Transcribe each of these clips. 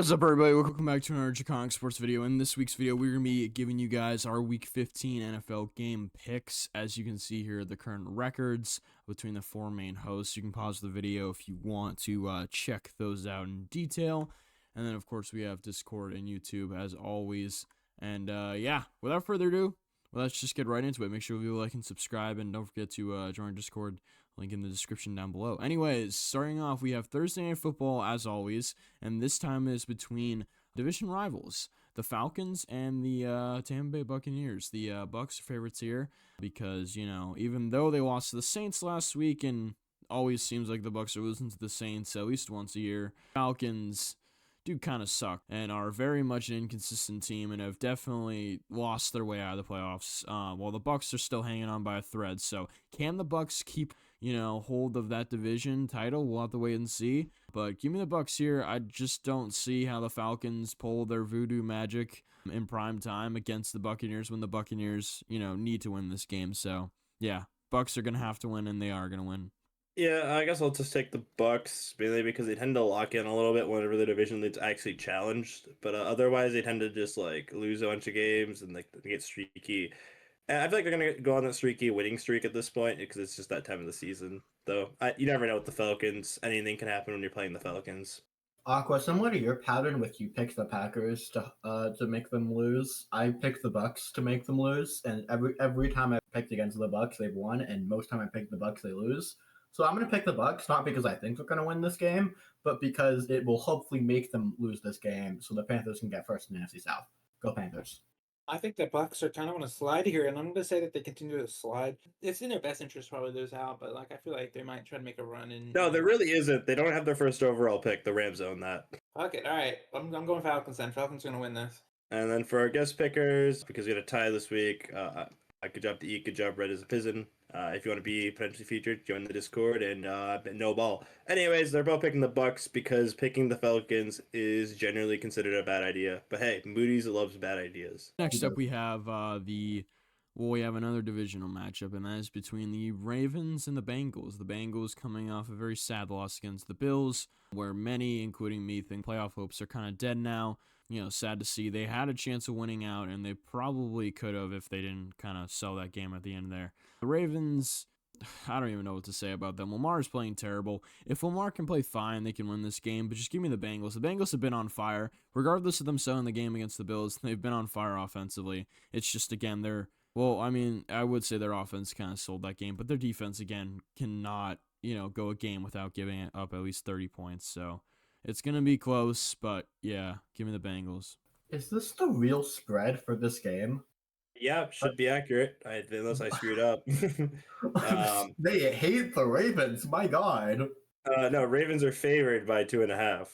What's up, everybody? Welcome back to another Chiconic Sports video. In this week's video, we're going to be giving you guys our Week 15 NFL game picks. As you can see here, the current records between the four main hosts. You can pause the video if you want to check those out in detail. And then, of course, we have Discord and YouTube, as always. And, yeah, without further ado, let's just get right into it. Make sure you like and subscribe, and don't forget to join Discord. Link in the description down below. Anyways, starting off, we have Thursday Night Football, as always, and this time is between division rivals, the Falcons and the Tampa Bay Buccaneers. The Bucs are favorites here because, you know, even though they lost to the Saints last week, and always seems like the Bucs are losing to the Saints at least once a year, Falcons do kind of suck and are very much an inconsistent team and have definitely lost their way out of the playoffs, while the Bucs are still hanging on by a thread. So can the Bucs keep, hold of that division title? We'll have to wait and see. But give me the Bucs here. I just don't see how the Falcons pull their voodoo magic in prime time against the Buccaneers when the Buccaneers, need to win this game. So yeah, Bucs are going to have to win, and they are going to win. Yeah, I guess I'll just take the Bucks mainly because they tend to lock in a little bit whenever the division lead's actually challenged. But otherwise, they tend to just lose a bunch of games and they get streaky. And I feel like they're gonna go on that streaky winning streak at this point because it's just that time of the season. Though you never know with the Falcons. Anything can happen when you're playing the Falcons. Aqua, similar to your pattern with you pick the Packers to make them lose, I pick the Bucks to make them lose, and every time I picked against the Bucks, they've won, and most time I pick the Bucks, they lose. So I'm going to pick the Bucks, not because I think they're going to win this game, but because it will hopefully make them lose this game so the Panthers can get first in the NFC South. Go Panthers. I think the Bucks are kind of on a slide here, and I'm going to say that they continue to slide. It's in their best interest probably to lose out, but I feel like they might try to make a run. No, there really isn't. They don't have their first overall pick. The Rams own that. Fuck it. All right, I'm going Falcons then. Falcons are going to win this. And then for our guest pickers, because we had a tie this week, good job to eat, good job Red as a Pizen. If you want to be potentially featured, join the Discord and no ball. Anyways, they're both picking the Bucks because picking the Falcons is generally considered a bad idea. But hey, Moody's loves bad ideas. Next up, we have we have another divisional matchup, and that is between the Ravens and the Bengals. The Bengals coming off a very sad loss against the Bills, where many, including me, think playoff hopes are kind of dead now. Sad to see. They had a chance of winning out, and they probably could have if they didn't kind of sell that game at the end there. The Ravens, I don't even know what to say about them. Lamar's playing terrible. If Lamar can play fine, they can win this game, but just give me the Bengals. The Bengals have been on fire. Regardless of them selling the game against the Bills, they've been on fire offensively. It's just, again, I would say their offense kind of sold that game, but their defense, again, cannot, go a game without giving up at least 30 points, so it's going to be close, but yeah, give me the Bengals. Is this the real spread for this game? Yeah, should be accurate, unless I screwed up. They hate the Ravens, my God. No, Ravens are favored by 2.5.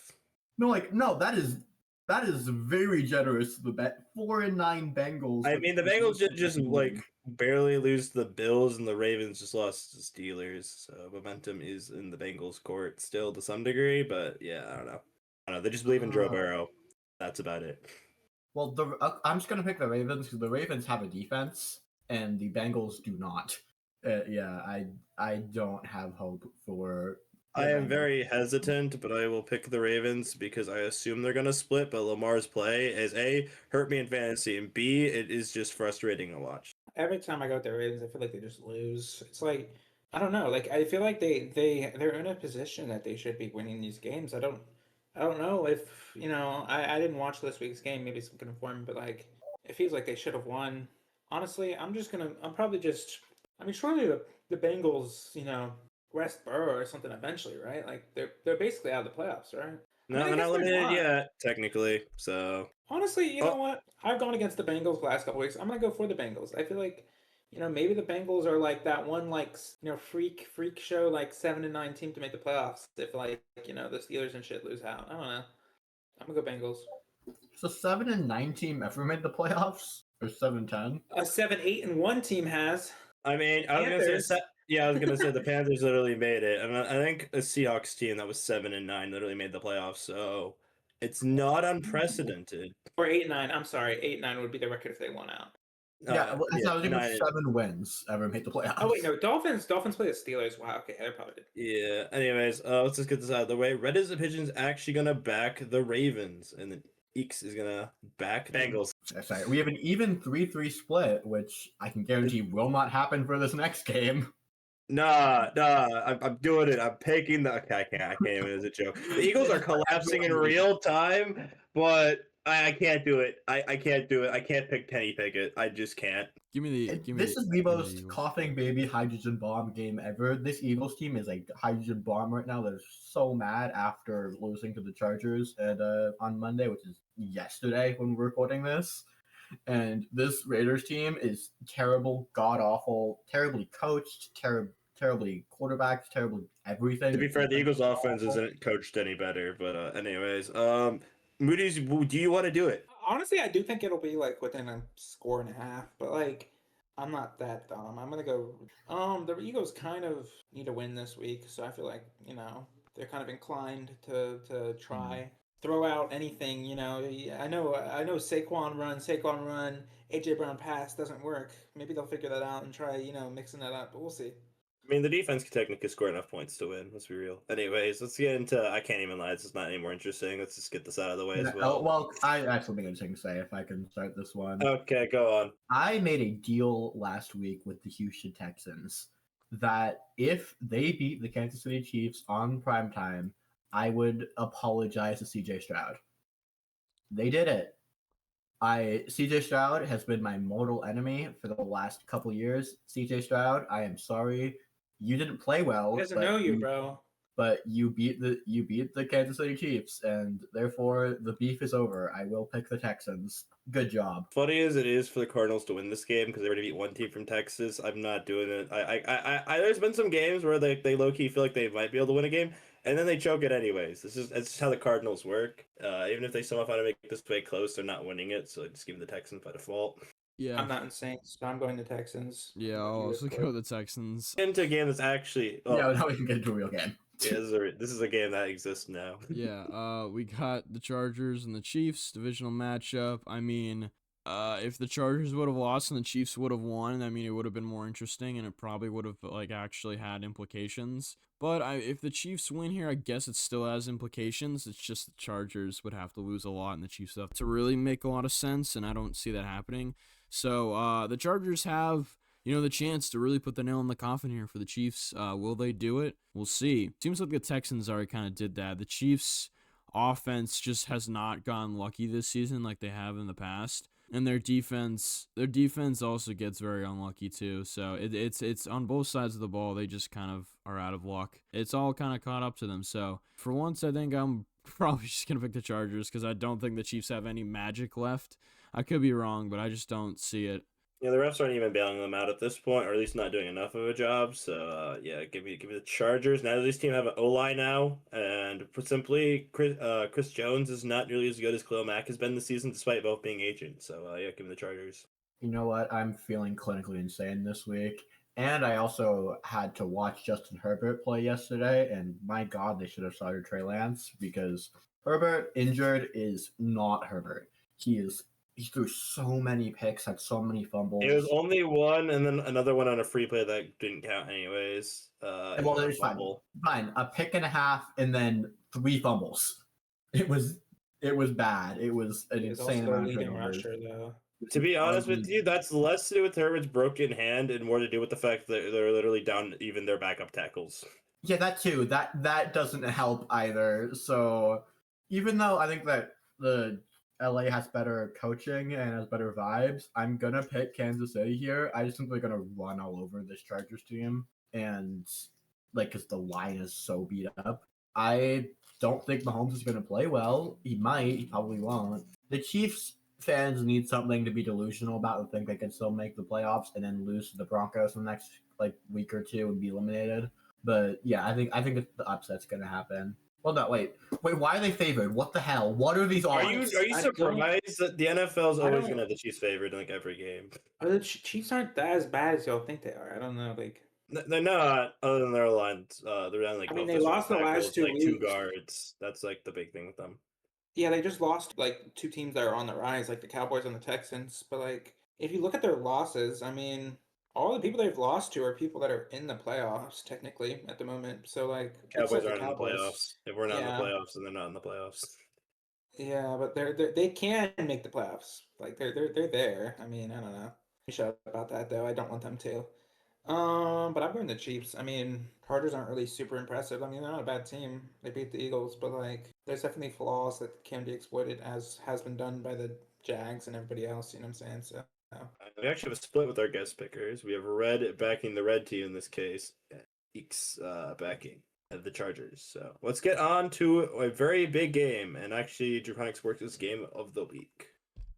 No, that is very generous. The bet 4-9 Bengals. I mean, the Bengals just barely lose to the Bills, and the Ravens just lost to Steelers. So momentum is in the Bengals' court still to some degree, but yeah, I don't know. They just believe in Joe Burrow. That's about it. Well, I'm just gonna pick the Ravens because the Ravens have a defense, and the Bengals do not. I don't have hope for. I am very hesitant, but I will pick the Ravens because I assume they're going to split, but Lamar's play is A, hurt me in fantasy, and B, it is just frustrating to watch. Every time I go with the Ravens, I feel like they just lose. It's I don't know. I feel like they're in a position that they should be winning these games. I don't know if, I didn't watch this week's game. Maybe some can inform me, but it feels like they should have won. Honestly, surely the Bengals, rest Burrow or something eventually, right? They're basically out of the playoffs, right? No, they're not eliminated yet, technically. So honestly, you know what? I've gone against the Bengals the last couple weeks. I'm gonna go for the Bengals. I feel like, maybe the Bengals are that one freak show 7-9 team to make the playoffs. If the Steelers and shit lose out. I don't know. I'm gonna go Bengals. So 7-9 team ever made the playoffs? Or 7-10? A 7-8-1 team has. I mean, I was gonna say the Panthers literally made it. I think a Seahawks team that was 7-9 literally made the playoffs. So it's not unprecedented. Or 8-9. I'm sorry, 8-9 would be the record if they won out. So I was even 9. 7 wins ever made the playoffs. Oh wait, no, Dolphins play the Steelers. Wow, okay, I probably did. Yeah. Anyways, let's just get this out of the way. Red is the Pigeon's actually gonna back the Ravens, and then Eeks is gonna back Bengals. Sorry, we have an even 3-3 split, which I can guarantee will not happen for this next game. Nah, I'm doing it. I'm taking the. Okay, I can't even. It's a joke. The Eagles are collapsing in real time, but I can't do it. I can't do it. I can't pick Kenny Pickett. I just can't. This is the most coughing baby hydrogen bomb game ever. This Eagles team is a hydrogen bomb right now. They're so mad after losing to the Chargers on Monday, which is yesterday when we're recording this. And this Raiders team is terrible, god awful, terribly coached, terribly quarterbacked, terribly everything. To be fair, the Eagles' offense isn't coached any better. But anyways, Moody's, do you want to do it? Honestly, I do think it'll be like within a score and a half, but like I'm not that dumb. I'm gonna go. The Eagles kind of need to win this week, so I feel like they're kind of inclined to try throw out anything. I know Saquon run, AJ Brown pass doesn't work. Maybe they'll figure that out and try mixing that up, but we'll see. I mean, the defense could technically score enough points to win. Let's be real. Anyways, let's get into. I can't even lie. This is not any more interesting. Let's just get this out of the way as well. Well, I actually think interesting to say if I can start this one. Okay, go on. I made a deal last week with the Houston Texans that if they beat the Kansas City Chiefs on primetime, I would apologize to CJ Stroud. They did it. CJ Stroud has been my mortal enemy for the last couple years. CJ Stroud, I am sorry. You didn't play well. He doesn't know you, bro. But you beat the Kansas City Chiefs, and therefore the beef is over. I will pick the Texans. Good job. Funny as it is for the Cardinals to win this game because they already beat one team from Texas, I'm not doing it. I there's been some games where they low key feel like they might be able to win a game, and then they choke it anyways. It's just how the Cardinals work. Even if they somehow find to make this play close, they're not winning it, so I just give them the Texans by default. Yeah, I'm not insane, so I'm going to Texans. Yeah, I'll also go with the Texans. Into a game that's actually now we can get into a real game. Yeah, this is a game that exists now. Yeah, we got the Chargers and the Chiefs divisional matchup. I mean, if the Chargers would have lost and the Chiefs would have won, I mean, it would have been more interesting and it probably would have actually had implications. But if the Chiefs win here, I guess it still has implications. It's just the Chargers would have to lose a lot and the Chiefs have to really make a lot of sense, and I don't see that happening. So the Chargers have the chance to really put the nail in the coffin here for the Chiefs. Will they do it? We'll see. Seems like the Texans already kind of did that. The Chiefs' offense just has not gotten lucky this season like they have in the past. And their defense also gets very unlucky too. So it's on both sides of the ball. They just kind of are out of luck. It's all kind of caught up to them. So for once, I think I'm probably just going to pick the Chargers because I don't think the Chiefs have any magic left. I could be wrong, but I just don't see it. Yeah, the refs aren't even bailing them out at this point, or at least not doing enough of a job. So, give me the Chargers. Now this team have an O-line now, and put simply, Chris Jones is not nearly as good as Khalil Mack has been this season, despite both being agents. So, give me the Chargers. You know what? I'm feeling clinically insane this week. And I also had to watch Justin Herbert play yesterday, and my God, they should have started Trey Lance because Herbert injured is not Herbert. He threw so many picks, had so many fumbles. It was only one, and then another one on a free play that didn't count anyways. Well, it was fine. A pick and a half, and then 3 fumbles. It was bad. It was an insane amount of turnovers. To be honest with you, that's less to do with Herbert's broken hand and more to do with the fact that they're literally down even their backup tackles. Yeah, that too. That doesn't help either. So even though I think that the LA has better coaching and has better vibes, I'm gonna pick Kansas City here. I just think they're gonna run all over this Chargers team, and because the line is so beat up. I don't think Mahomes is gonna play well. He might, he probably won't. The Chiefs fans need something to be delusional about and think they can still make the playoffs and then lose to the Broncos in the next week or two and be eliminated. But yeah, I think the upset's gonna happen. Well, no, wait. Why are they favored? What the hell? What are these odds? Are you surprised that the NFL is always going to have the Chiefs favored in every game? The Chiefs aren't that as bad as y'all think they are. I don't know, they're not. Other than their lines, they're down they lost the last 2 weeks. 2 guards. That's the big thing with them. Yeah, they just lost 2 teams that are on the rise, like the Cowboys and the Texans. But if you look at their losses, I mean, all the people they've lost to are people that are in the playoffs technically at the moment. So like, Cowboys except the aren't in the Cowboys. playoffs. If we're not in the Yeah, playoffs, then they're not in the playoffs. yeah, but they can make the playoffs. Like they're there. I mean, I don't know. I'm sure about that though. I don't want them to. But I'm going the Chiefs. I mean, Chargers aren't really super impressive. I mean, they're not a bad team. They beat the Eagles, but like, there's definitely flaws that can be exploited, as has been done by the Jags and everybody else. You know what I'm saying? So. We actually have a split with our guest pickers. We have Red backing the red team in this case. Eeks backing the Chargers. So let's get on to a very big game. And actually, Draconics worked this game of the week.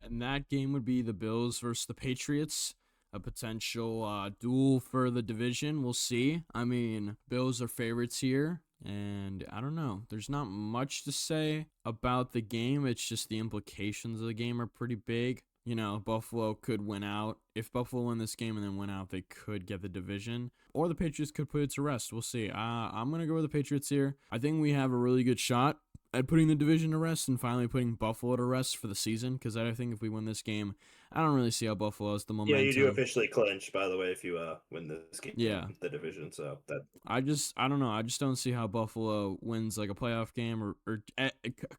And that game would be the Bills versus the Patriots. A potential duel for the division. We'll see. I mean, Bills are favorites here. And I don't know. There's not much to say about the game. It's just the implications of the game are pretty big. You know, Buffalo could win out. If Buffalo win this game and then win out, they could get the division. Or the Patriots could put it to rest. We'll see. I'm going to go with the Patriots here. I think we have a really good shot at putting the division to rest and finally putting Buffalo to rest for the season. Because I think if we win this game, I don't really see how Buffalo has the momentum. Yeah, you do officially clinch, by the way, if you win this game, Yeah, the division. So that I don't know. I just don't see how Buffalo wins like a playoff game or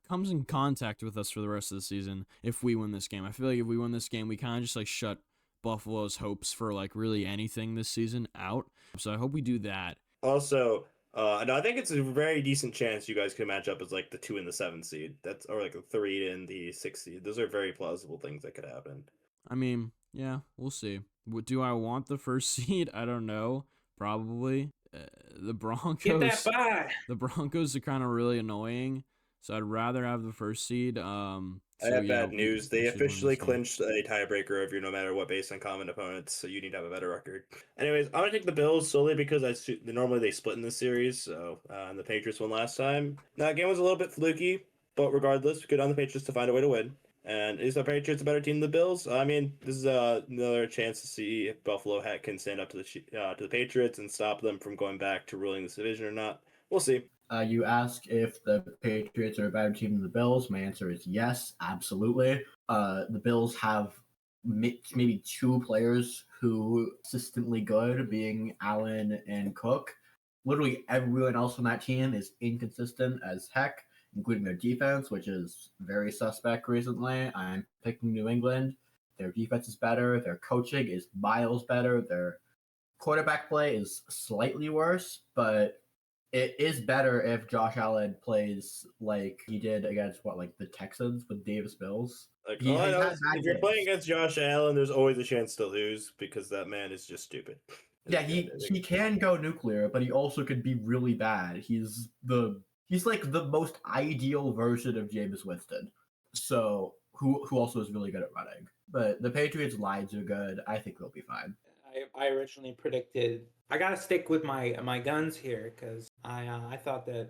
comes in contact with us for the rest of the season if we win this game. I feel like if we win this game, we kind of just like shut Buffalo's hopes for like really anything this season out. So I hope we do that. also. No, I think it's a very decent chance you guys could match up as like the 2 and the 7 seed. That's or like the 3 and the 6 seed. Those are very plausible things that could happen. I mean, yeah, we'll see. Do I want the first seed? I don't know. Probably. The Broncos. Get that bye. The Broncos are kind of really annoying, so I'd rather have the first seed. I have bad news. They officially clinched a tiebreaker of your no matter what based on common opponents, so you need to have a better record. Anyways, I'm gonna take the Bills solely because normally they split in this series, so and the Patriots won last time. That game was a little bit fluky, but regardless, good on the Patriots to find a way to win. And is the Patriots a better team than the Bills? I mean, this is another chance to see if Buffalo can stand up to the Patriots and stop them from going back to ruling this division or not. We'll see. You ask if the Patriots are a better team than the Bills. My answer is yes, absolutely. The Bills have maybe 2 players who are consistently good, being Allen and Cook. Literally everyone else on that team is inconsistent as heck, including their defense, which is very suspect recently. I'm picking New England. Their defense is better. Their coaching is miles better. Their quarterback play is slightly worse, but it is better if Josh Allen plays like he did against the Texans with Davis Mills. Like, if you're playing against Josh Allen, there's always a chance to lose because that man is just stupid. Yeah, he can go nuclear, but he also could be really bad. He's like the most ideal version of Jameis Winston. So who also is really good at running. But the Patriots' lines are good. I think they'll be fine. I originally predicted. I gotta stick with my guns here because I thought that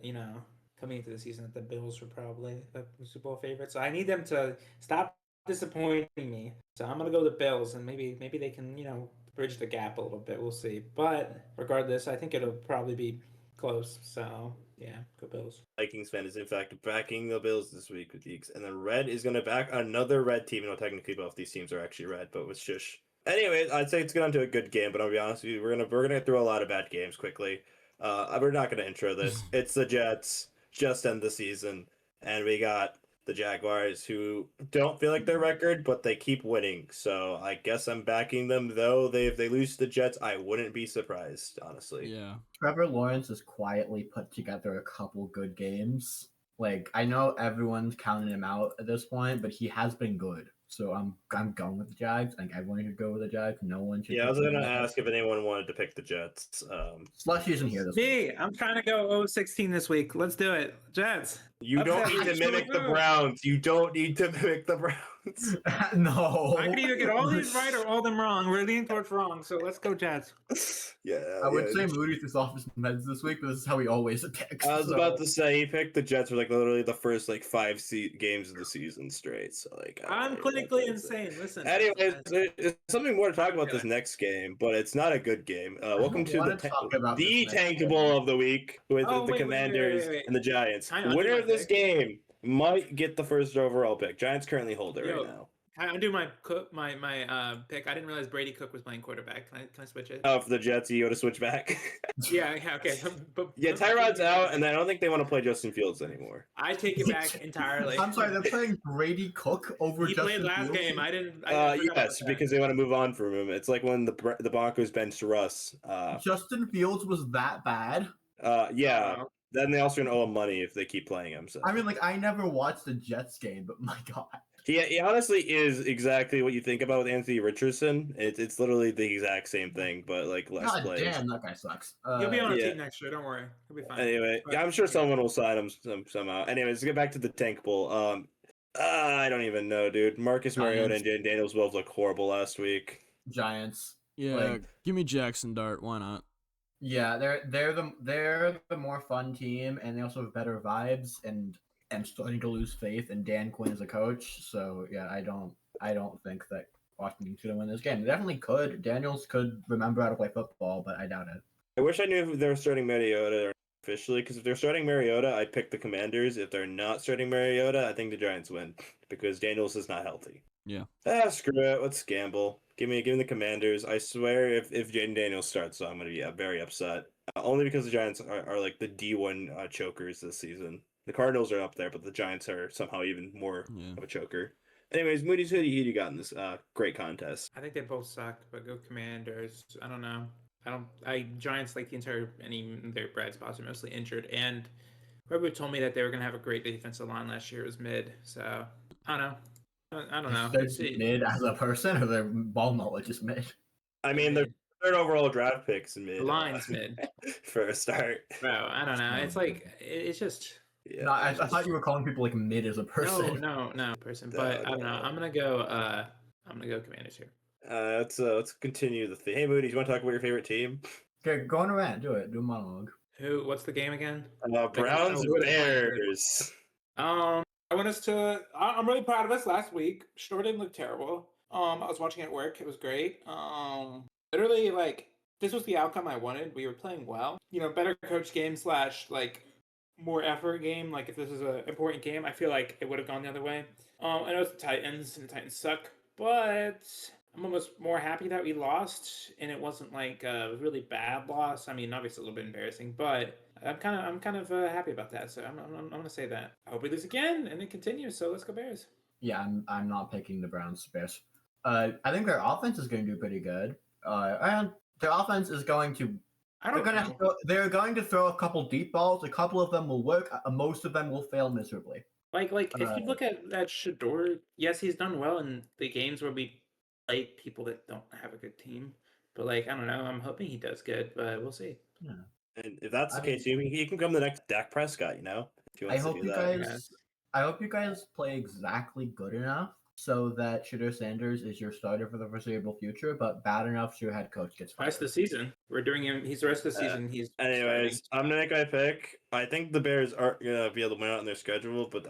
coming into the season that the Bills were probably the Super Bowl favorites. So I need them to stop disappointing me. So I'm gonna go the Bills and maybe they can bridge the gap a little bit. We'll see. But regardless, I think it'll probably be close. So yeah, go Bills. Vikings fan is in fact backing the Bills this week with Eeks, and then Red is gonna back another red team. No, technically both these teams are actually red, but with shush. Anyways, I'd say it's going to a good game, but I'll be honest with you, we're gonna get through a lot of bad games quickly. We're not gonna intro this. It's the Jets, just end the season, and we got the Jaguars, who don't feel like their record, but they keep winning. So I guess I'm backing them, though. If they lose to the Jets, I wouldn't be surprised, honestly. Yeah. Trevor Lawrence has quietly put together a couple good games. Like, I know everyone's counting him out at this point, but he has been good. So I'm going with the Jags. I think everyone should go with the Jags. No one should. Yeah, I was going to ask if anyone wanted to pick the Jets. Slush isn't here this week. I'm trying to go 0-16 this week. Let's do it. Jets. You don't need to mimic the Browns. You don't need to mimic the Browns. No. I could either get all these right or all them wrong. We're leaning towards wrong, so let's go Jets. Yeah. I would say Moody's his office meds this week, but this is how he always picks. I was about to say he picked the Jets for literally the first 5 games of the season straight. So I'm clinically insane. Listen. Anyways, there's something more to talk about this next game, but it's not a good game. Welcome to the tankable of the week with the Commanders and the Giants. Winner of this game might get the first overall pick. Giants currently hold it right now. I'm doing my pick. I didn't realize Brady Cook was playing quarterback. Can I switch it? Oh, for the Jets, you go to switch back. Yeah, okay. Yeah, Tyrod's out, and I don't think they want to play Justin Fields anymore. I take it back entirely. I'm sorry, they're playing Brady Cook over He Justin played last Fields? game. I didn't. I forgot about Yes, that. because they want to move on from him. It's like when the Broncos benched Russ. Justin Fields was that bad? Yeah. Uh, Then they also gonna owe him money if they keep playing him. So I mean, like, I never watched the Jets game, but my God. he honestly is exactly what you think about with Anthony Richardson. It's literally the exact same thing, but like less God plays. damn, that guy sucks. He'll be on a yeah. team next year. Don't worry. He'll be fine. Anyway, But, yeah, I'm sure yeah. someone will sign him somehow. Anyways, let's get back to the Tank Bowl. I don't even know, dude. Marcus Mariota and Jaden Daniels both looked horrible last week. Giants. Yeah, Like- give me Jackson Dart. Why not? Yeah, they're the more fun team, and they also have better vibes, and I'm starting to lose faith in Dan Quinn as a coach. So yeah, I don't think that Washington's gonna win this game. They definitely could. Daniels could remember how to play football, but I doubt it. I wish I knew if they were starting Mariota officially, because if they're starting Mariota, I'd pick the Commanders. If they're not starting Mariota, I think the Giants win because Daniels is not healthy. Yeah. Screw it. Let's gamble. Give me the Commanders. I swear, if Jaden Daniels starts, I'm gonna be very upset. Only because the Giants are like the D1 chokers this season. The Cardinals are up there, but the Giants are somehow even more of a choker. Anyways, Moody's, who do you got in this great contest? I think they both suck, but go Commanders. I don't know. Giants like the entire their bright spots are mostly injured, and whoever told me that they were gonna have a great defensive line last year was mid. So I don't know. I don't know. They're mid as a person, or their ball knowledge is mid. I mean, the third overall draft picks in mid. The line's mid for a start. Bro, I don't know. It's like it's just. Yeah, No, I thought you were calling people like mid as a person. No, person. But I don't know. I'm gonna go Commanders here. Let's continue the thing. Hey, Moody, do you want to talk about your favorite team? Okay, go on around, do it. Do a monologue. What's the game again? Browns Bears. I want us to. I'm really proud of us last week. Shore didn't look terrible. I was watching at work. It was great. Literally, like, this was the outcome I wanted. We were playing well. You know, better coach game / like more effort game. Like, if this is an important game, I feel like it would have gone the other way. I know it's the Titans, and the Titans suck, but I'm almost more happy that we lost, and it wasn't like a really bad loss. I mean, obviously a little bit embarrassing, but I'm kind of happy about that. So I'm gonna say that. I hope we lose again, and it continues. So let's go Bears. Yeah, I'm not picking the Browns Bears. I think their offense is going to do pretty good. And their offense is going to. They're going to throw a couple deep balls. A couple of them will work. Most of them will fail miserably. Like if you look at that Shador, yes, he's done well in the games where we play people that don't have a good team. But like, I don't know. I'm hoping he does good, but we'll see. Yeah. And if that's the case, he can become the next Dak Prescott. You know. I hope you guys play exactly good enough so that Shador Sanders is your starter for the foreseeable future, but bad enough so your head coach gets fired. Rest of the season. We're doing him. He's the rest of the season. Anyways, I'm gonna make my pick. I think the Bears aren't gonna be able to win out on their schedule, but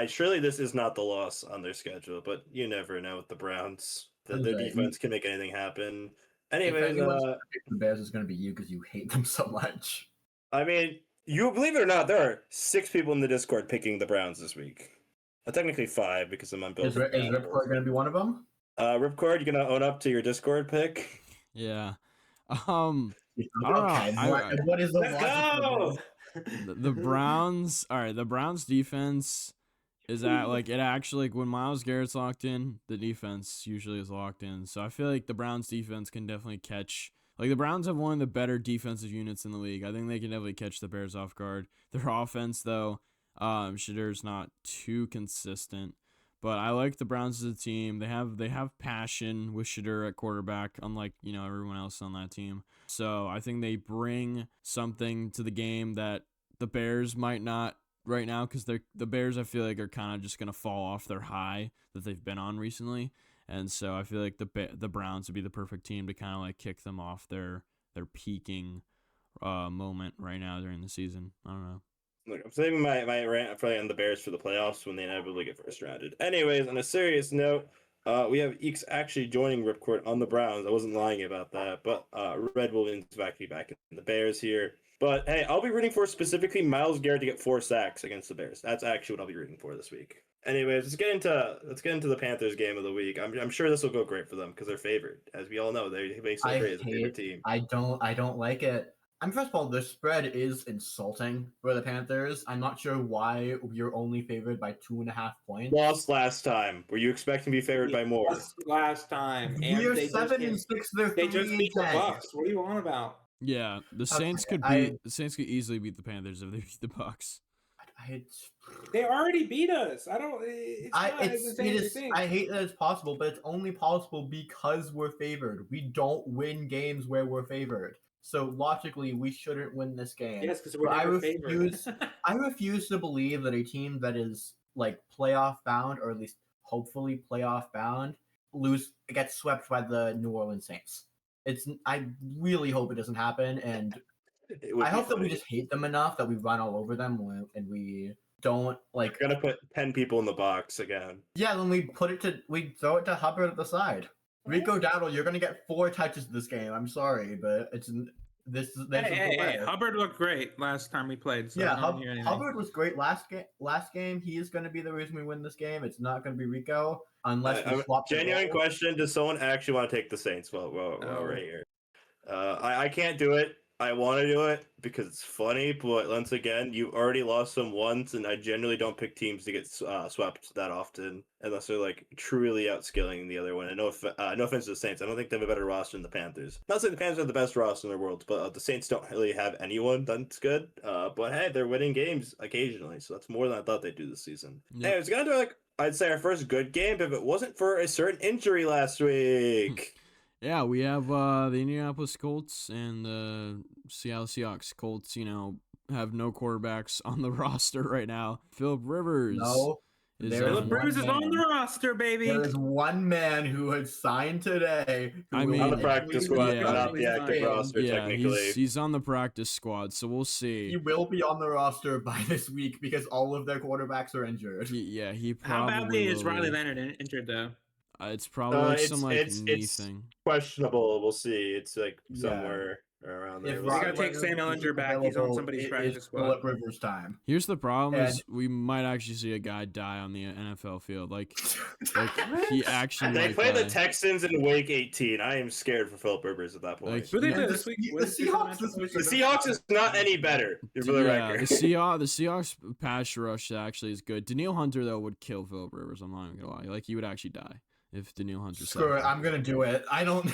surely this is not the loss on their schedule, but you never know with the Browns. Their defense can make anything happen. Anyways, the Bears is gonna be you because you hate them so much. I mean, you believe it or not, there are 6 people in the Discord picking the Browns this week. Technically 5 because I'm on build. Is Ripcord going to be one of them? Ripcord, you gonna own up to your Discord pick? Yeah. I don't know. What is the Let's go! The Browns? All right, the Browns defense is when Myles Garrett's locked in, the defense usually is locked in. So I feel like the Browns defense can definitely catch. Like, the Browns have one of the better defensive units in the league. I think they can definitely catch the Bears off guard. Their offense, though, Shador's not too consistent. But I like the Browns as a team. They have passion with Shador at quarterback, unlike, everyone else on that team. So I think they bring something to the game that the Bears might not right now, because the Bears, I feel like, are kind of just going to fall off their high that they've been on recently. And so I feel like the Browns would be the perfect team to kind of like kick them off their peaking moment right now during the season. I don't know. Look, I'm saving my rant probably on the Bears for the playoffs when they inevitably get first rounded. Anyways, on a serious note, we have Eeks actually joining Ripcord on the Browns. I wasn't lying about that, but Red will be back in the Bears here. But hey, I'll be rooting for specifically Myles Garrett to get 4 sacks against the Bears. That's actually what I'll be rooting for this week. Anyways, let's get into the Panthers game of the week. I'm sure this will go great for them because they're favored. As we all know, they make so great as a favorite team. I don't like it. First of all, the spread is insulting for the Panthers. I'm not sure why you're only favored by 2.5 points. Lost last time. Were you expecting to be favored by more? Last time, and We're they 7-6. They're they just beat the 3-10. Bucks. What are you on about? Yeah, the Saints Okay, the Saints could easily beat the Panthers if they beat the Bucks. They already beat us. I don't. It's not as insane as you think. I hate that it's possible, but it's only possible because we're favored. We don't win games where we're favored. So logically, we shouldn't win this game. Yes, because we're never favored. I refuse to believe that a team that is like playoff bound, or at least hopefully playoff bound, gets swept by the New Orleans Saints. I really hope it doesn't happen, and I hope that we just hate them enough that we run all over them and we don't like. We're gonna put 10 people in the box again. Yeah, then we throw it to Hubbard at the side. Rico Dowdle, you're gonna get 4 touches this game. I'm sorry, but this is Hey, Hubbard looked great last time we played. So yeah, Hubbard was great last game. He is gonna be the reason we win this game. It's not gonna be Rico unless we swap. Genuine question: does someone actually want to take the Saints? Well, right here. I can't do it. I want to do it because it's funny, but once again, you already lost them once, and I generally don't pick teams to get swept that often unless they're like truly outskilling the other one. And no offense to the Saints, I don't think they have a better roster than the Panthers. Not saying the Panthers have the best roster in the world, but the Saints don't really have anyone that's good. But hey, they're winning games occasionally, so that's more than I thought they'd do this season. Yep. Hey, it's gonna do I'd say our first good game if it wasn't for a certain injury last week. Yeah, we have the Indianapolis Colts and the Seattle Seahawks. Colts, have no quarterbacks on the roster right now. Philip Rivers. No. Philip Rivers is on the roster, baby. There is one man who has signed today. On the practice squad, not the active roster, technically. He's on the practice squad, so we'll see. He will be on the roster by this week because all of their quarterbacks are injured. He probably How badly will is Riley Leonard injured, though? It's probably some knee thing. Questionable. We'll see. It's like somewhere around there. They gotta take Sam Ellinger back. He's on somebody's practice squad. Philip Rivers time. Here's the problem: is we might actually see a guy die on the NFL field. Like he actually. They play the Texans in Week 18. I am scared for Philip Rivers at that point. Who they play this week? The Seahawks. The Seahawks is not any better. For the record. The Seahawks pass rush actually is good. Daniil Hunter though would kill Philip Rivers. I'm not even gonna lie. Like he would actually die if Daniil Hunter. Screw it, I'm gonna do it. I don't.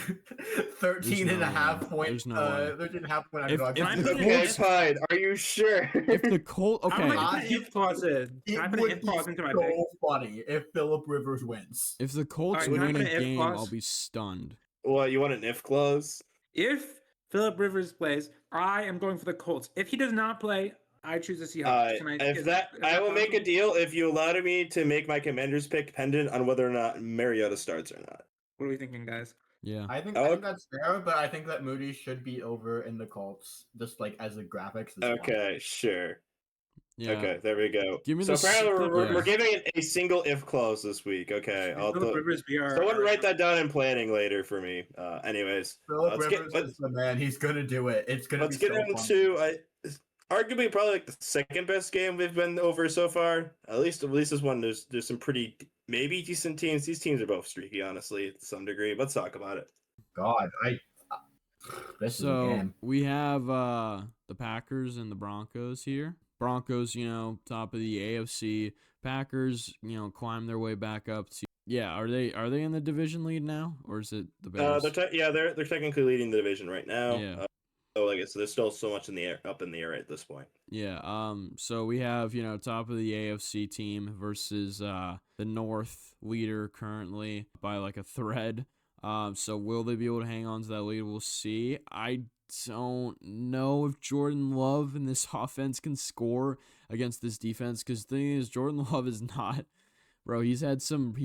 13.5 points. No way. 13.5 point. If the Colts tied, are you sure? If the Colts, okay. I'm gonna put an if clause in. It would be so funny if Philip Rivers wins. If the Colts win a game, I'll be stunned. Well, you want an if clause? If Philip Rivers plays, I am going for the Colts. If he does not play, I choose the Seahawks. I will make a deal if you allow me to make my Commanders pick dependent on whether or not Mariota starts or not. What are we thinking, guys? Yeah, I think that's fair, but I think that Moody should be over in the Colts, just like as a graphics. Okay, sure. Yeah. Okay, there we go. So apparently we're giving it a single if clause this week. Okay, someone write that down in planning later for me. Anyways, Philip Rivers is the man. He's gonna do it. It's gonna. Let's get into arguably probably like the second best game we've been over so far. At least this one. There's some pretty maybe decent teams. These teams are both streaky, honestly, to some degree. Let's talk about it. God, we have the Packers and the Broncos here. Broncos, top of the AFC. Packers, climb their way back up to. Yeah, are they in the division lead now, or is it the Bears? They're technically leading the division right now. Yeah. So there's still so much up in the air at this point. Yeah. So we have top of the AFC team versus the North leader currently by like a thread. So will they be able to hang on to that lead? We'll see. I don't know if Jordan Love and this offense can score against this defense, because the thing is, Jordan Love is not. Bro, he's had some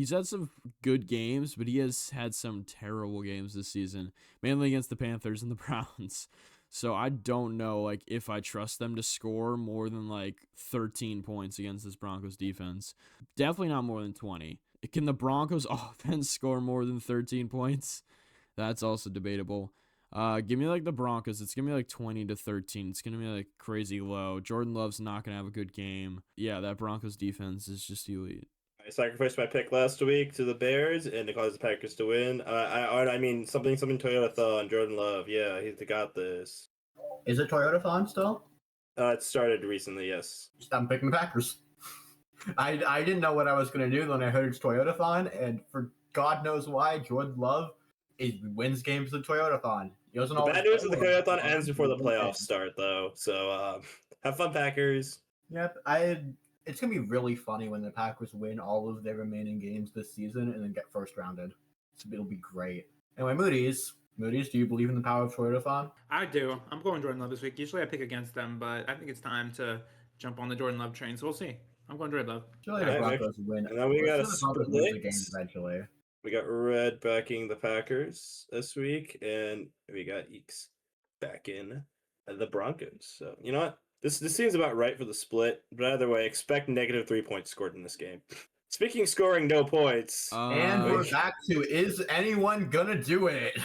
good games, but he has had some terrible games this season, mainly against the Panthers and the Browns. So I don't know if I trust them to score more than 13 points against this Broncos defense. Definitely not more than 20. Can the Broncos offense score more than 13 points? That's also debatable. Give me the Broncos. It's gonna be 20-13. It's gonna be crazy low. Jordan Love's not gonna have a good game. Yeah, that Broncos defense is just elite. I sacrificed my pick last week to the Bears, and it caused the Packers to win. I mean something Toyota-thon, Jordan Love. Yeah, he's got this. Is it Toyota-thon still? It started recently, yes. I'm picking the Packers. I didn't know what I was going to do when I heard it's Toyota-thon, and for God knows why, Jordan Love wins games with Toyota-thon. He doesn't The always bad news is play the well, Toyota-thon ends before the he wins playoffs games. start, though. So have fun, Packers. Yep, it's gonna be really funny when the Packers win all of their remaining games this season and then get first rounded. It'll be great. Anyway, Moody's, do you believe in the power of Toyota-thon? I do. I'm going Jordan Love this week. Usually I pick against them, but I think it's time to jump on the Jordan Love train. So we'll see. I'm going Jordan Love. Surely the Alright, Broncos win. And then we got a Surely the Broncos win the split. game eventually. We got Red backing the Packers this week, and we got Eeks backing the Broncos. So you know what? This seems about right for the split. But either way, expect negative 3 points scored in this game. Speaking of scoring no points, And we're back to is anyone gonna do it?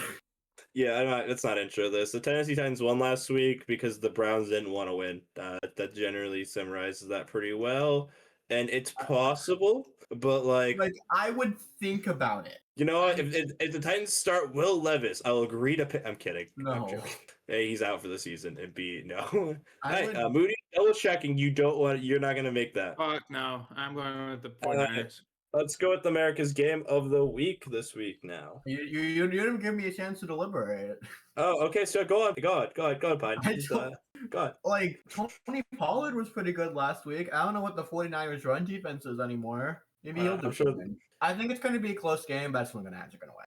yeah, let's not intro this. The Tennessee Titans won last week because the Browns didn't want to win. That generally summarizes that pretty well. And it's possible, but like I would think about it. you know what? If the Titans start Will Levis, I'll agree to pick. I'm kidding. No. I'm joking. A, he's out for the season, and B, no. I Hey, would- Moody, double checking. You're not gonna make that. Fuck no. I'm going with the 49ers. Let's go with America's game of the week this week now. You didn't give me a chance to deliberate. Oh, okay. So go on, Pine. I Just, don't- go on. Like, Tony Pollard was pretty good last week. I don't know what the 49ers run defense is anymore. Maybe he'll do I'm sure- something. I think it's going to be a close game, but that's when the Nats are going to win.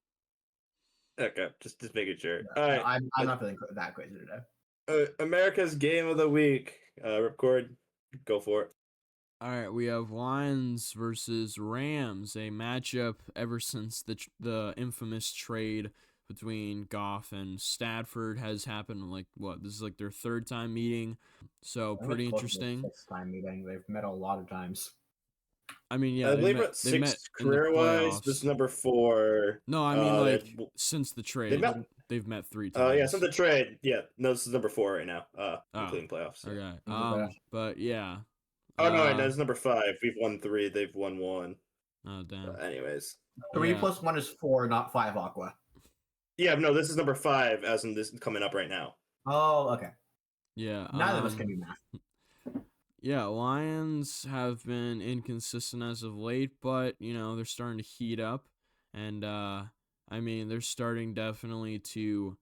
Okay, just making sure. No, All right. I'm not feeling that crazy today. America's game of the week. Ripcord, go for it. All right, we have Lions versus Rams, a matchup ever since the infamous trade between Goff and Stafford has happened. Like what? This is like their third time meeting, so I think pretty it's close to their interesting. sixth-time meeting. They've met a lot of times. I mean, yeah, I they believe met, at they met six in the career-wise. This is playoffs. number 4. No, I mean like they've- since the trade, met- they've met 3 Oh times. yeah, since the trade. Yeah, no, this is number 4 right now. Oh, Including playoffs. Okay. Yeah. But yeah. Oh no, wait, no, it's number 5. We've won 3. They've won 1. Oh damn. Anyways, 3 Yeah. plus 1 is 4, not 5 Aqua. yeah, no, this is number 5, as in this coming up right now. Oh, okay. Yeah. Neither of us can do math. Yeah, Lions have been inconsistent as of late, but you know they're starting to heat up, and I mean they're starting definitely to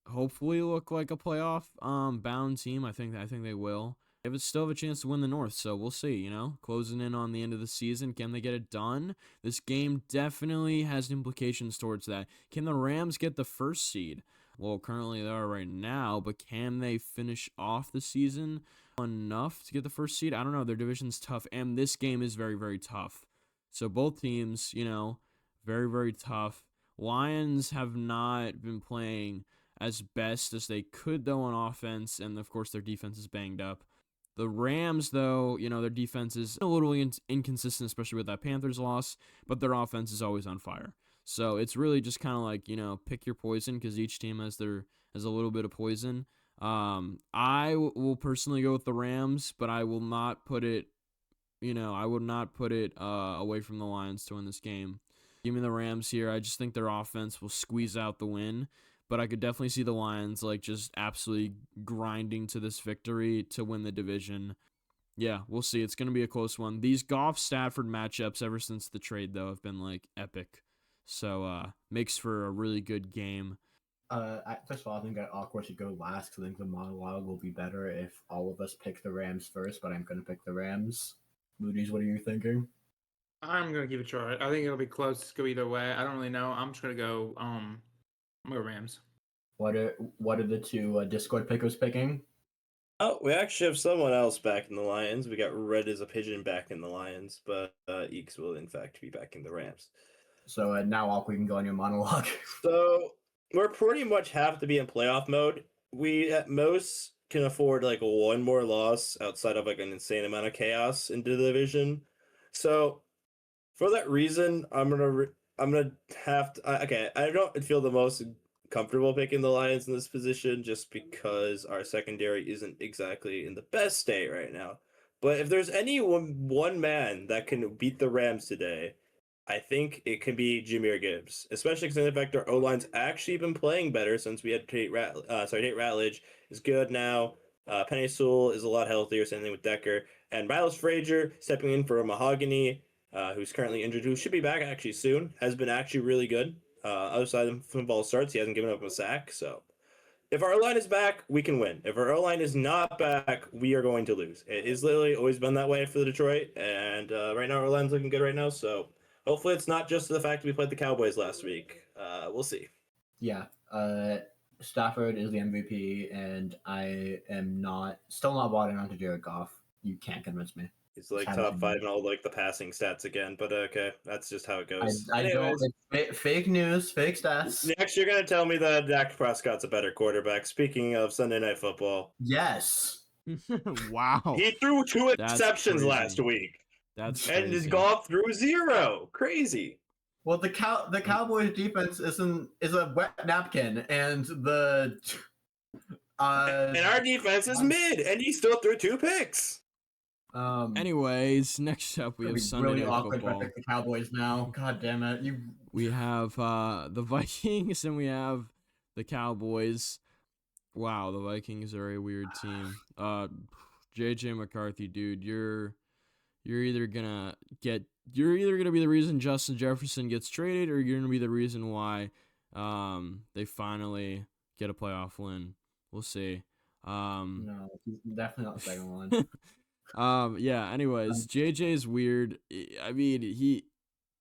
hopefully look like a playoff bound team. I think they will. They still have a chance to win the North, so we'll see. You know, closing in on the end of the season, can they get it done? This game definitely has implications towards that. Can the Rams get the first seed? Well, currently they are right now, but can they finish off the season enough to get the first seed? I don't know. Their division's tough, and this game is very, very tough. So both teams, you know, very, very tough. Lions have not been playing as best as they could, though, on offense, and of course their defense is banged up. The Rams, though, you know, their defense is a little inconsistent, especially with that Panthers loss, but their offense is always on fire. So it's really just kind of like, you know, pick your poison because each team has a little bit of poison. I will personally go with the Rams, but I will not put it, you know, away from the Lions to win this game. Give me the Rams here. I just think their offense will squeeze out the win, but I could definitely see the Lions like just absolutely grinding to this victory to win the division. Yeah, we'll see. It's going to be a close one. These Goff-Stafford matchups ever since the trade, though, have been like epic. So makes for a really good game. First of all, I think that Aqua should go last because I think the monologue will be better if all of us pick the Rams first, but I'm going to pick the Rams. Moody's, what are you thinking? I'm gonna give it a try. I think it'll be close. Go either way. I don't really know. I'm just gonna go. I'm gonna go Rams. What are the two Discord pickers picking? Oh, we actually have someone else back in the Lions. We got Red as a Pigeon back in the Lions, but Eeks will in fact be back in the Rams. So now Aqua can go on your monologue. So we're pretty much have to be in playoff mode. We at most can afford like one more loss outside of like an insane amount of chaos into the division. So for that reason, I'm gonna have to. Okay, I don't feel the most comfortable picking the Lions in this position just because our secondary isn't exactly in the best state right now. But if there's any one man that can beat the Rams today, I think it can be Jahmyr Gibbs, especially considering the fact our O line's actually been playing better since we had Tate Ratledge is good now. Penny Sewell is a lot healthier, same thing with Decker, and Miles Frazier stepping in for Mahogany, who's currently injured, who should be back actually soon, has been actually really good. Outside of football starts, he hasn't given up a sack, so if our O-line is back, we can win. If our O-line is not back, we are going to lose. It has literally always been that way for the Detroit, and right now our O-line's looking good right now, so hopefully it's not just the fact that we played the Cowboys last week. We'll see. Yeah. Stafford is the MVP, and I am still not bought onto Jared Goff. You can't convince me. He's like top 5 in all like the passing stats again, but okay, that's just how it goes. I don't. Fake news, fake stats. Next, you're gonna tell me that Dak Prescott's a better quarterback. Speaking of Sunday Night Football, Yes. Wow. He threw 2 That's interceptions crazy. last week. That's and his crazy. Goff threw 0. Crazy. Well, the Cowboys defense is a wet napkin, and the and our defense is mid, and he still threw 2 picks. Anyways, next up we have Sunday really Night awkward Football. to pick the Cowboys now. God damn it! We have the Vikings and we have the Cowboys. Wow, the Vikings are a weird team. JJ McCarthy, dude, you're either gonna be the reason Justin Jefferson gets traded, or you're gonna be the reason why they finally get a playoff win. We'll see. No, he's definitely not the second one. Yeah, anyways, JJ's weird. I mean,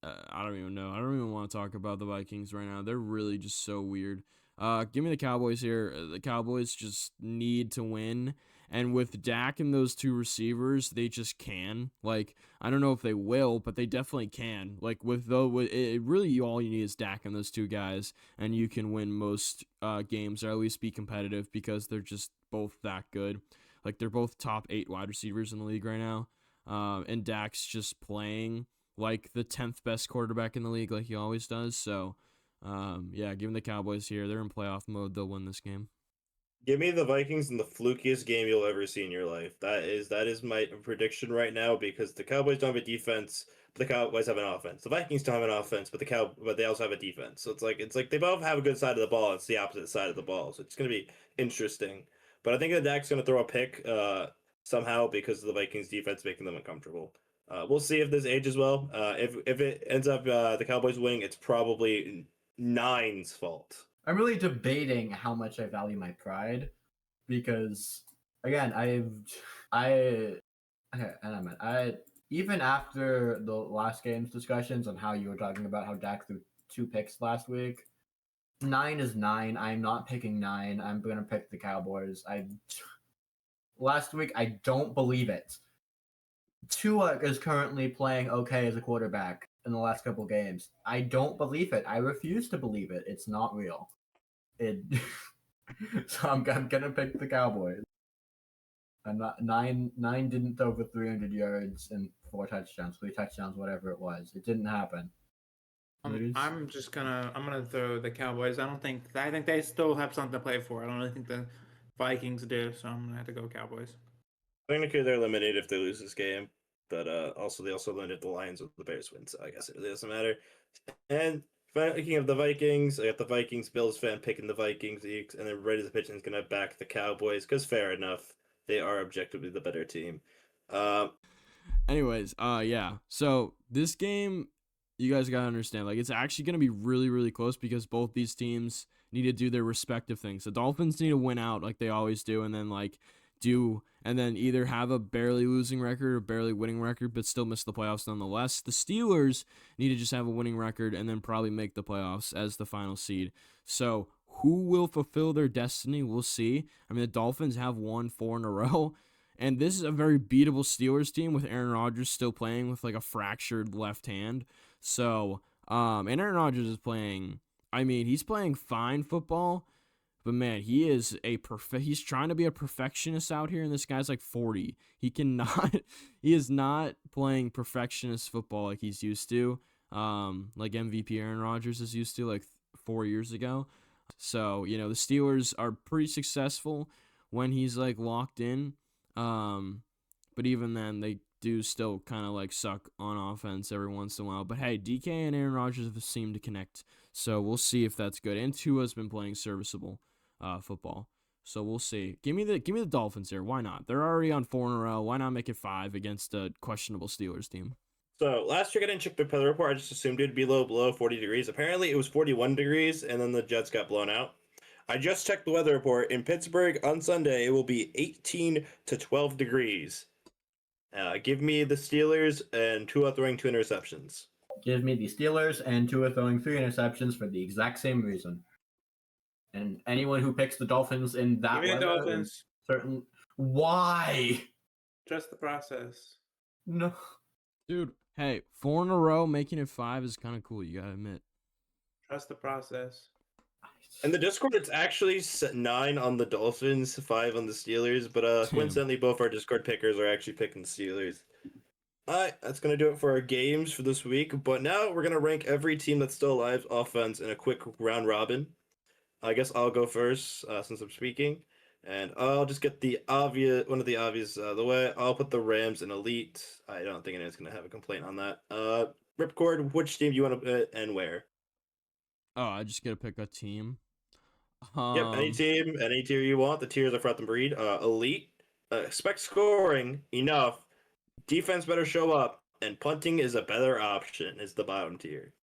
I don't even know. I don't even want to talk about the Vikings right now. They're really just so weird. Give me the Cowboys here. The Cowboys just need to win. And with Dak and those 2 receivers, they just can. Like, I don't know if they will, but they definitely can. Like, really all you need is Dak and those 2 guys, and you can win most games, or at least be competitive, because they're just both that good. Like, they're both top 8 wide receivers in the league right now. And Dak's just playing like the 10th best quarterback in the league, like he always does. So, yeah, give me the Cowboys here. They're in playoff mode. They'll win this game. Give me the Vikings in the flukiest game you'll ever see in your life. That is my prediction right now, because the Cowboys don't have a defense, but the Cowboys have an offense. The Vikings don't have an offense, but they also have a defense. So it's like they both have a good side of the ball. It's the opposite side of the ball. So it's gonna be interesting. But I think that Dak's gonna throw a pick somehow, because of the Vikings defense making them uncomfortable. We'll see if this ages well. If it ends up the Cowboys winning, it's probably Nine's fault. I'm really debating how much I value my pride, because again, even after the last game's discussions on how you were talking about how Dak threw 2 picks last week, 9 is 9. I'm not picking 9. I'm gonna pick the Cowboys. Last week, I don't believe it. Tua is currently playing okay as a quarterback in the last couple games. I don't believe it. I refuse to believe it. It's not real. So I'm gonna pick the Cowboys. I'm not 9 didn't throw for 300 yards and 4 touchdowns, 3 touchdowns, whatever it was. It didn't happen. I'm gonna throw the Cowboys. I think they still have something to play for. I don't really think the Vikings do, so I'm gonna have to go Cowboys. Technically, they're eliminated if they lose this game, but they also eliminated the Lions if the Bears win, so I guess it really doesn't matter. And speaking of the Vikings, I got the Vikings Bills fan picking the Vikings, and then right as the pitching is gonna back the Cowboys, because fair enough, they are objectively the better team. Anyways, yeah. So this game, you guys gotta understand, like, it's actually gonna be really, really close, because both these teams need to do their respective things. The Dolphins need to win out like they always do, and then either have a barely losing record or barely winning record, but still miss the playoffs nonetheless. The Steelers need to just have a winning record and then probably make the playoffs as the final seed. So who will fulfill their destiny? We'll see. I mean, the Dolphins have won 4 in a row, and this is a very beatable Steelers team with Aaron Rodgers still playing with like a fractured left hand. So, and Aaron Rodgers is playing, I mean, he's playing fine football, but man, he's trying to be a perfectionist out here, and this guy's like 40. He is not playing perfectionist football like he's used to, like MVP Aaron Rodgers is used to like 4 years ago. So, the Steelers are pretty successful when he's like locked in. but even then, they do still kind of like suck on offense every once in a while. But hey, DK and Aaron Rodgers have seemed to connect, so we'll see if that's good. And Tua's been playing serviceable football, so we'll see. Give me the Dolphins here. Why not? They're already on 4 in a row. Why not make it 5 against a questionable Steelers team? So last year I didn't check the weather report. I just assumed it'd be below 40 degrees. Apparently it was 41 degrees, and then the Jets got blown out. I just checked the weather report. In Pittsburgh on Sunday, it will be 18 to 12 degrees. Give me the Steelers and Tua throwing 2 interceptions. Give me the Steelers and Tua throwing 3 interceptions for the exact same reason. And anyone who picks the Dolphins in that Give me the weather is Dolphins. certain. Why? Trust the process. No. Dude, hey, 4 in a row, making it 5 is kind of cool. You gotta admit. Trust the process. In the Discord, it's actually 9 on the Dolphins, 5 on the Steelers, but coincidentally, both our Discord pickers are actually picking the Steelers. Alright, that's going to do it for our games for this week, but now we're going to rank every team that's still alive offense in a quick round robin. I guess I'll go first since I'm speaking, and I'll just get one of the obvious out of the way. I'll put the Rams in elite. I don't think anyone's going to have a complaint on that. Ripcord, which team do you want to put and where? Oh, I just get to pick a team. Yep, any tier you want. The tiers are Frat and Breed. Elite, expect scoring enough. Defense better show up, and punting is a better option. Is the bottom tier.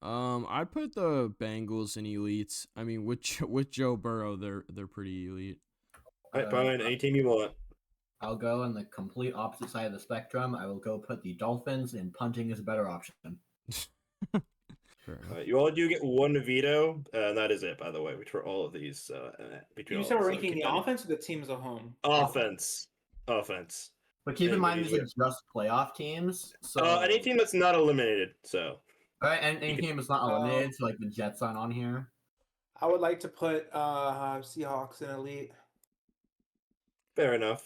I put the Bengals in elite. I mean, with Joe Burrow, they're pretty elite. Alright, Brian, any team you want. I'll go on the complete opposite side of the spectrum. I will go put the Dolphins, and punting is a better option. You all do get one veto, and that is it. By the way, for all of these, You start ranking the offense or the team as a whole? Offense. But keep in mind, these are just playoff teams. So any team that's not eliminated. So. All right, and any team is not eliminated. So like the Jets aren't on here. I would like to put Seahawks in elite. Fair enough.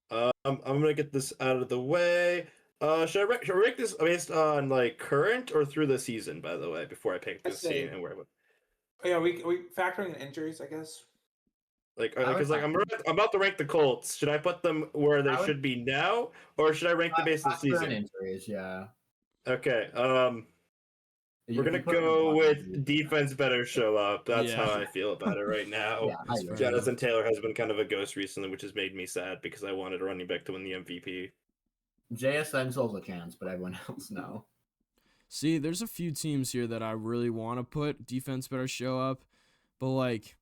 I'm gonna get this out of the way. Should I rank this based on like current or through the season? By the way, before I pick this team and where. Yeah, we factoring in injuries, I guess. Because I'm about to rank the Colts. Should I put them where they should be now, or should I rank them based on the season? Injuries, yeah. Okay. We're gonna go with defense better show up. That's how I feel about it right now. Jonathan Taylor has been kind of a ghost recently, which has made me sad because I wanted a running back to win the MVP. JSN still has a chance, but everyone else no. See, there's a few teams here that I really want to put defense better show up, but like,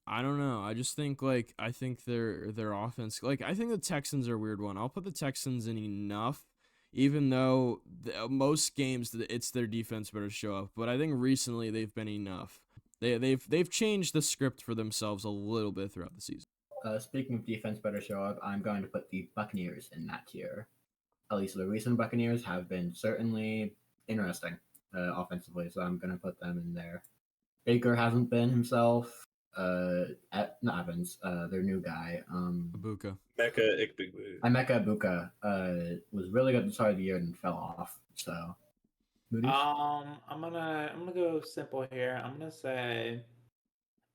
I don't know. I just think I think their offense, I think the Texans are a weird one. I'll put the Texans in enough, even though most games it's their defense better show up. But I think recently they've been enough. They've changed the script for themselves a little bit throughout the season. Speaking of defense better show up, I'm going to put the Buccaneers in that tier. At least the recent Buccaneers have been certainly interesting offensively, so I'm going to put them in there. Baker hasn't been himself. Not Evans, their new guy. Ibuka. Emeka Ibuka was really good at the start of the year and fell off. So, Moody? I'm gonna go simple here. I'm gonna say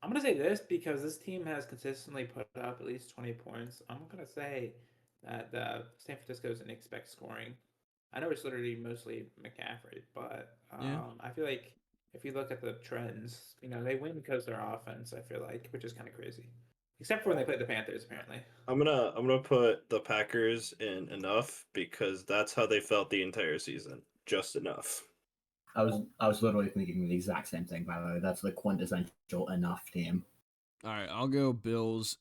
this because this team has consistently put up at least 20 points. I'm gonna say that San Francisco doesn't expect scoring. I know it's literally mostly McCaffrey, but I feel like if you look at the trends, they win because their offense, I feel like, which is kind of crazy. Except for when they played the Panthers, apparently. I'm gonna put the Packers in enough because that's how they felt the entire season. Just enough. I was literally thinking the exact same thing, by the way. That's the quintessential enough team. All right, I'll go Bills,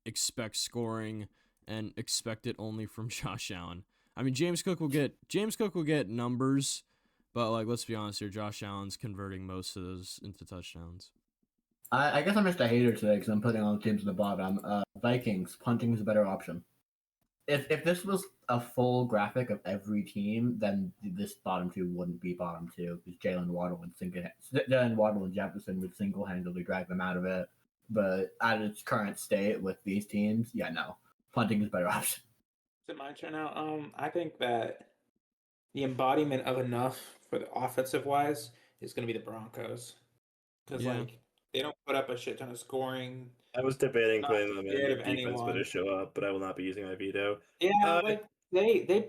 expect scoring, and expect it only from Josh Allen. I mean, James Cook will get numbers, but let's be honest here, Josh Allen's converting most of those into touchdowns. I guess I'm just a hater today because I'm putting all the teams in the bottom. Vikings, punting is a better option. If this was a full graphic of every team, then this bottom two wouldn't be bottom two because Jalen Waddle and Jefferson would single-handedly drag them out of it. But at its current state with these teams, no, punting is a better option. Is it my turn now? I think that the embodiment of enough for the offensive wise is going to be the Broncos, because They don't put up a shit ton of scoring. I was debating Not putting them in scared if of defense better anyone. show up, but I will not be using my veto. Yeah, Uh, like they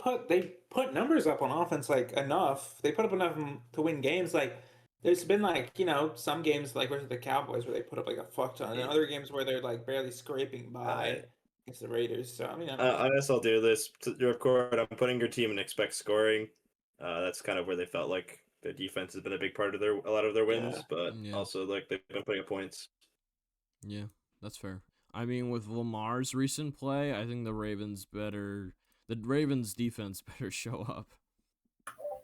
put numbers up on offense like enough. They put up enough to win games. Like there's been like some games like versus the Cowboys where they put up like a fuck ton, and Yeah. other games where they're like barely scraping by against the Raiders. So I mean, I don't know. I guess I'll do this to record. I'm putting your team in expect scoring. That's kind of where they felt like their defense has been a big part of a lot of their wins, Yeah. but Yeah. also like they've been putting up points. Yeah, that's fair. I mean, with Lamar's recent play, I think the Ravens defense better show up.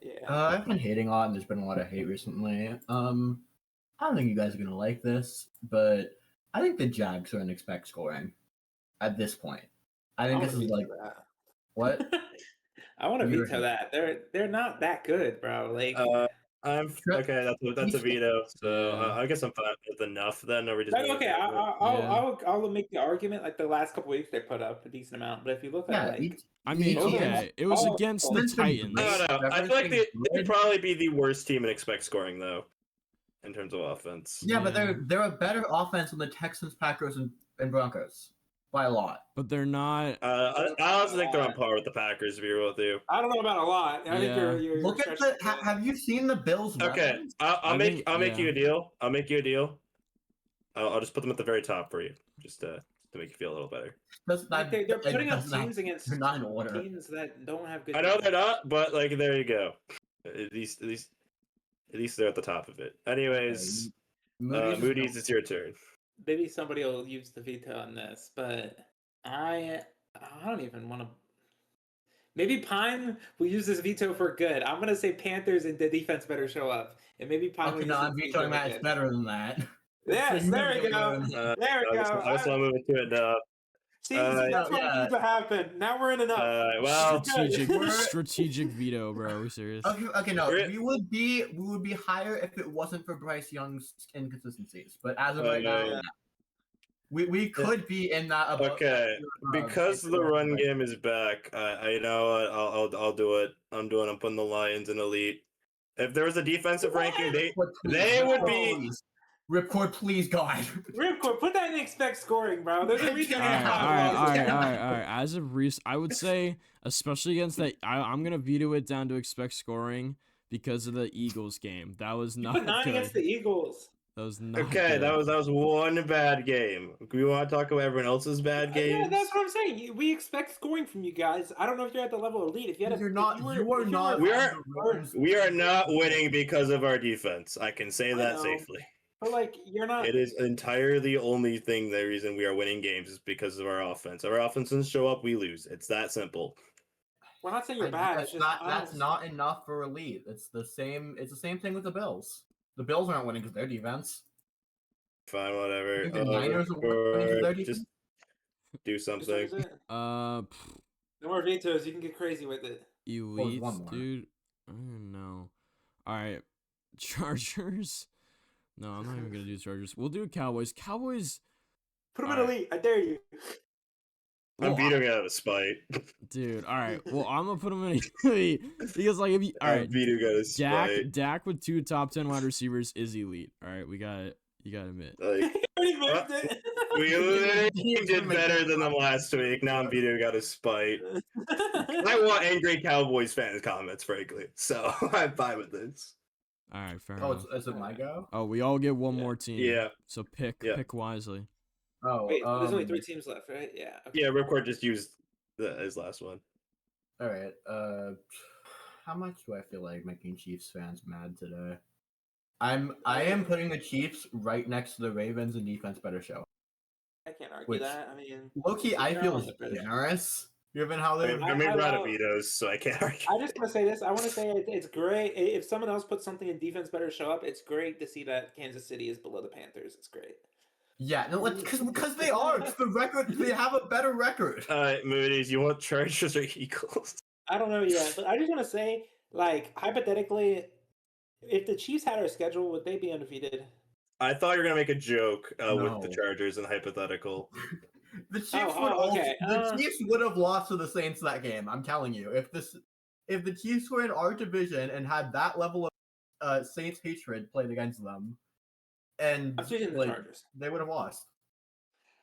Yeah. I've been hating a lot, and there's been a lot of hate recently. I don't think you guys are gonna like this, but I think the Jags are in expect scoring at this point. I think this is like what? I want to You're veto that. They're not that good, bro. Like I'm okay. That's a veto. So Yeah. I guess I'm fine with enough then. Or we just okay, Yeah. I'll make the argument like the last couple weeks they put up a decent amount, but if you look at like I mean, Those are okay, it was all- against the Evan's been Titans. great. I don't know. I feel like Trevor's been they'd good. probably be the worst team in expect scoring though, in terms of offense. Yeah, but Yeah. they're a better offense than the Texans, Packers, and Broncos by a lot. But they're not. I also think they're on par with the Packers. To be real with you. I don't know about a lot. I think Yeah. you're Look at the. Have you seen the Bills? Okay, weapons? I'll make yeah. you a deal. I'll make you a deal. I'll just put them at the very top for you, just to make you feel a little better. They're putting up does not- teams against they're not in order. teams that don't have good. I know they're defense. not, but like there you go. At least they're at the top of it. Anyways, Moody's, it's your turn. Maybe somebody will use the veto on this, but I don't even want to. Maybe Pine will use this veto for good. I'm gonna say Panthers and the defense better show up, and maybe Pine will Okay, use no, this I'm veto vetoing for that. It's good. better than that. Yes, there we go. There we go. I just want to move it to it. See, that's what needs to happen. Now we're in enough. Well, strategic veto, bro. Are we serious? Okay, no. We would be higher if it wasn't for Bryce Young's inconsistencies. But as of right now, we could be in that. Okay, because the run game is back. I know I'll do it. I'm putting the Lions in elite. If there was a defensive ranking, they would be. Ripcord, please, God. Ripcord, put that in expect scoring, bro. There's a reason. All right. As of recent, I would say, especially against that, I'm gonna veto it down to expect scoring because of the Eagles game. That was not put 9 good. against the Eagles. That was not Okay, good. that was one bad game. We want to talk about everyone else's bad games. Yeah, that's what I'm saying. We expect scoring from you guys. I don't know if you're at the level of elite. If you had, You're not. You are not. We are not winning because of our defense. I can say that safely. But like, you're not. It is entirely the only thing. The reason we are winning games is because of our offense. Our offense doesn't show up, we lose. It's that simple. We're not saying you're bad. That's, it's just that's not enough for elite. It's the same. It's the same thing with the Bills. The Bills aren't winning because their defense. Fine, whatever. The Niners are winning 'cause their Just defense. do something. No more vetoes. You can get crazy with it. Elite, one more. dude. I don't know. All right, Chargers. No, I'm not even gonna do Chargers. We'll do Cowboys. Cowboys. Put them in elite. I dare you. I'm beating it out of spite. Dude, all right. Well, I'm gonna put him in elite because, like, if you all right, Dak with 2 top 10 wide receivers is elite. All right, we got it. You gotta admit. Like, we literally did better than them last week. Now I'm vetoing out of spite. I want angry Cowboys fans comments, frankly. So I'm fine with this. All right, fair enough. Is it my go? Oh, we all get one more team. Yeah. So pick wisely. Oh, wait. There's only 3 teams left, right? Yeah. Okay. Yeah. Ripcord just used his last one. All right. How much do I feel like making Chiefs fans mad today? I am putting the Chiefs right next to the Ravens and defense better show. I can't argue that. I mean, Loki, I feel generous given how they. I mean, we're out of vetoes, so I can't argue. I just want to say this. I want to say it's great if someone else puts something in defense better show up. It's great to see that Kansas City is below the Panthers. It's great. Yeah, no, because they are. It's the record. They have a better record. All right, Moody's. You want Chargers or Eagles? I don't know yet, but I just want to say, like, hypothetically, if the Chiefs had our schedule, would they be undefeated? I thought you were gonna make a joke with the Chargers and hypothetical. The Chiefs Chiefs would have lost to the Saints that game. I'm telling you, if the Chiefs were in our division and had that level of Saints hatred played against them, and I'm choosing the like, Chargers. they would have lost.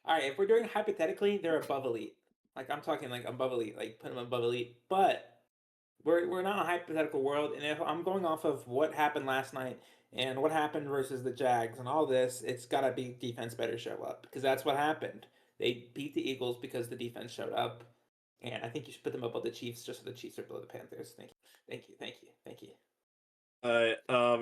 All right, if we're doing hypothetically, they're above elite. Like I'm talking like above elite, like put them above elite. But we're not in a hypothetical world, and if I'm going off of what happened last night and what happened versus the Jags and all this, it's gotta be defense better show up because that's what happened. They beat the Eagles because the defense showed up, and I think you should put them above the Chiefs just so the Chiefs are below the Panthers. Thank you, thank you, thank you, thank you. I'm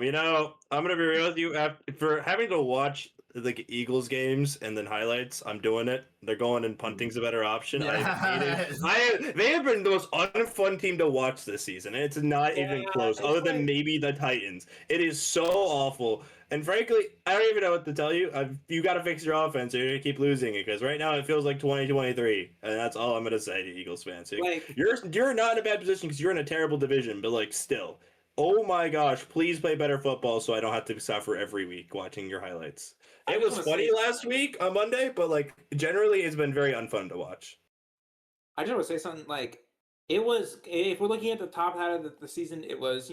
gonna be real with you. For having to watch like Eagles games and then highlights, I'm doing it. They're going and punting's a better option. I hate it. They have been the most unfun team to watch this season. And it's not even close, other than maybe the Titans. It is so awful. And frankly, I don't even know what to tell you. You got to fix your offense, or you're gonna keep losing it. Because right now it feels like 2023, and that's all I'm gonna say to Eagles fans. You're not in a bad position because you're in a terrible division, but like still. Oh my gosh, please play better football so I don't have to suffer every week watching your highlights. It was funny last week on Monday, but like generally it's been very unfun to watch. I just want to say something like it was. If we're looking at the top half of the season, it was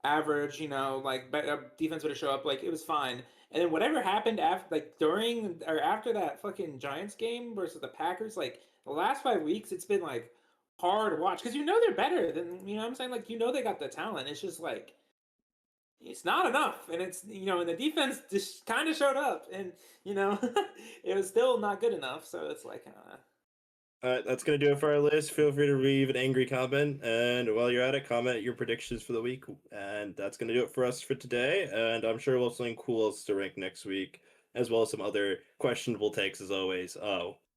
average. Like defense would have show up. Like it was fine. And then whatever happened after, like during or after that fucking Giants game versus the Packers, like the last 5 weeks, it's been like hard to watch because they're better than what I'm saying. Like they got the talent. It's just like it's not enough, and it's and the defense just kind of showed up, and it was still not good enough. So it's like. That's going to do it for our list. Feel free to leave an angry comment. And while you're at it, comment your predictions for the week. And that's going to do it for us for today. And I'm sure we'll have something cool else to rank next week, as well as some other questionable takes as always.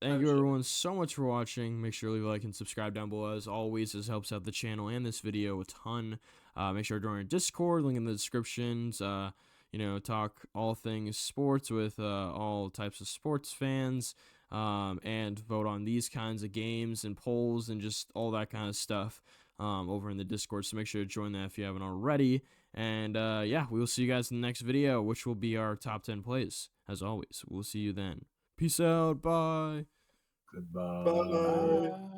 Thank you everyone so much for watching. Make sure to leave a like and subscribe down below. As always, this helps out the channel and this video a ton. Make sure to join our Discord, link in the descriptions. Talk all things sports with all types of sports fans. And vote on these kinds of games and polls and just all that kind of stuff over in the Discord. So make sure to join that if you haven't already. And yeah, we will see you guys in the next video, which will be our top 10 plays. As always, we'll see you then. Peace out. Bye. Goodbye. Bye.